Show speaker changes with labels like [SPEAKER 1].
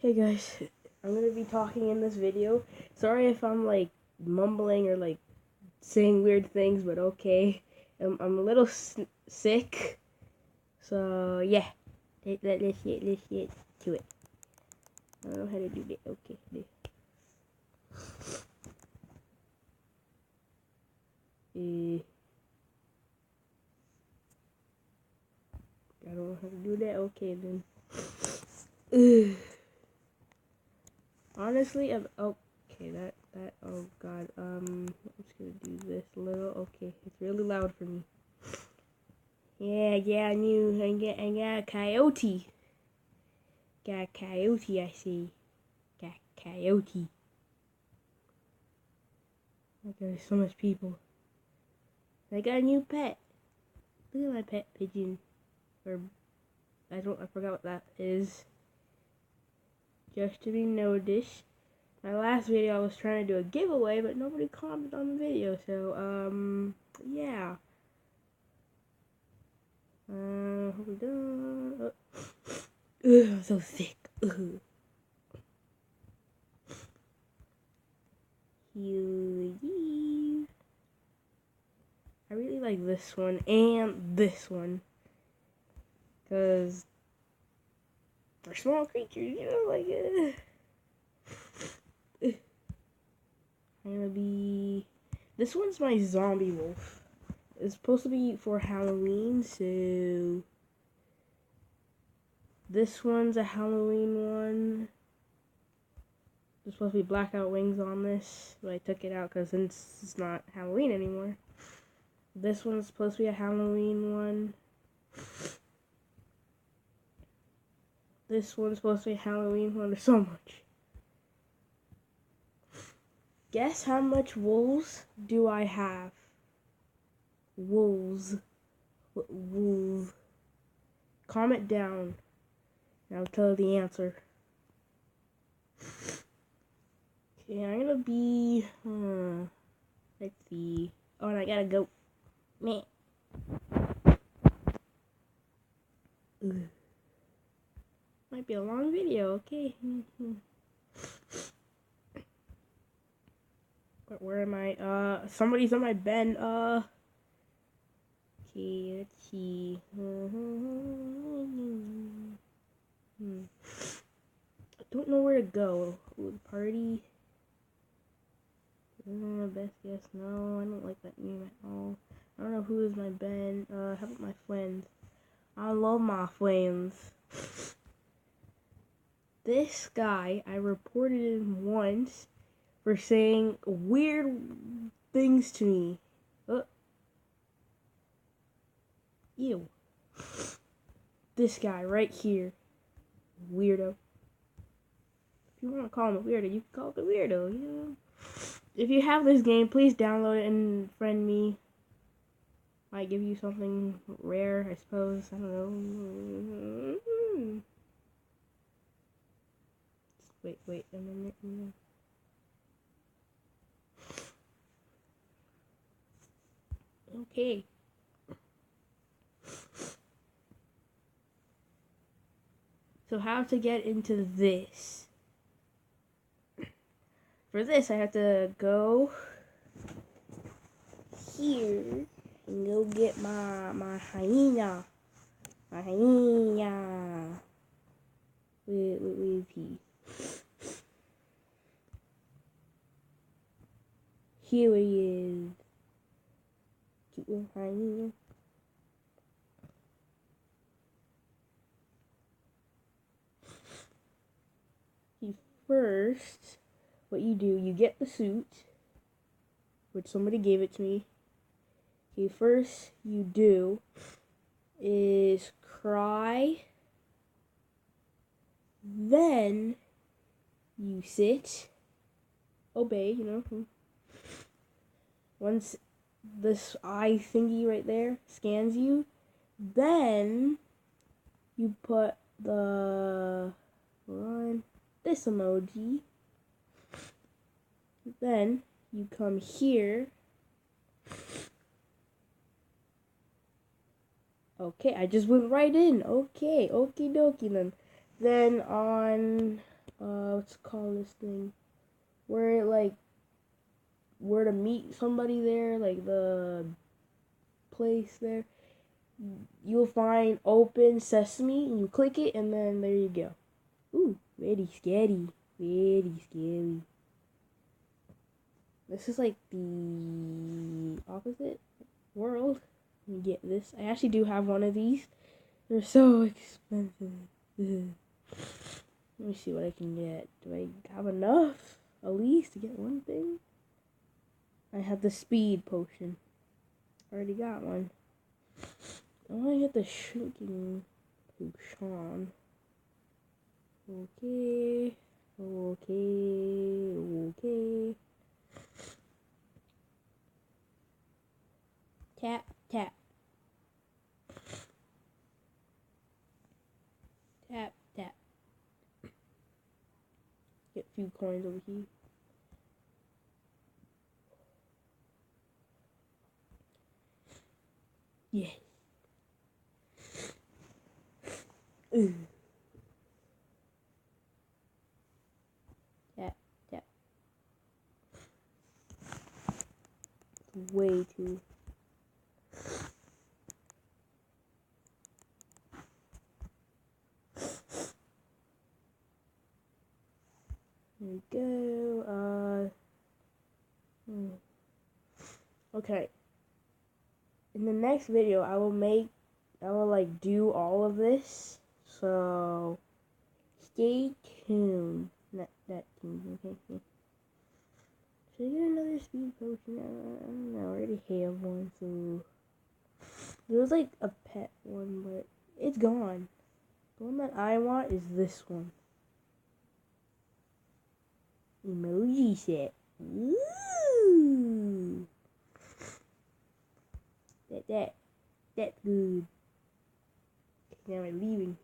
[SPEAKER 1] Hey guys, I'm gonna be talking in this video. Sorry if I'm like mumbling or like saying weird things, but okay. I'm a little sick, so yeah. Let's get to it. I don't know how to do that. Okay. I don't know how to do that. Okay then. Honestly, okay. Oh god. I'm just gonna do this a little. Okay, it's really loud for me. Yeah, I knew. I got a coyote. Got a coyote, I see. Got a coyote. Like, there's so much people. I got a new pet. Look at my pet pigeon. Or, I forgot what that is. Just to be noticed. My last video, I was trying to do a giveaway, but nobody commented on the video, so, yeah. Hold on. Ugh, I'm so sick. Ugh. I really like this one and this one. Because they're small creatures, like, I'm gonna be... This one's my zombie wolf. It's supposed to be for Halloween, so... This one's a Halloween one. There's supposed to be blackout wings on this, but I took it out because since it's not Halloween anymore. This one's supposed to be a Halloween one. This one's supposed to be a Halloween one. There's so much. Guess how much wolves do I have? Wolves. Wolves. Comment down. And I'll tell you the answer. Okay, I'm gonna be... let's see. Oh, and I gotta go. Meh. Ugh. Might be a long video, okay. But where am I? Somebody's on my bed. Okay, let's see. I don't know where to go. Ooh, party. Best guess. No, I don't like that name at all. I don't know who is my bed. How about my friends? I love my friends. This guy, I reported him once for saying weird things to me. Ew. This guy right here. Weirdo. If you want to call him a weirdo, you can call him a weirdo, If you have this game, please download it and friend me. Might give you something rare, I suppose. I don't know. Wait a minute. Okay. So how to get into this? For this, I have to go here and go get my hyena. My hyena. Where is he? Here he is. Cute little hyena. First, what you do, you get the suit, which somebody gave it to me. Okay, first you do is cry, then you sit, obey, Once this eye thingy right there scans you, then you put this emoji. Then you come here. Okay, I just went right in. Okay, okie dokie then. Then on what's it called, this thing? Where it, like, where to meet somebody there, like the place there. You'll find open sesame and you click it and then there you go. Ooh, very scary. Very scary. This is like the opposite world. You get this. I actually do have one of these. They're so expensive. Let me see what I can get. Do I have enough at least to get one thing? I have the speed potion. Already got one. I want to get the shrinking potion. Okay. Tap, tap. Tap, tap. Get a few coins over here. Yeah. Ooh. Tap, tap. Way too. There we go. Okay. In the next video, I will like do all of this. So stay tuned. Not that tuned. Okay. Should I get another speed potion? I don't know. I already have one. So there was like a pet one, but it's gone. The one that I want is this one. Emoji set. Ooh. That's good. Now we're leaving.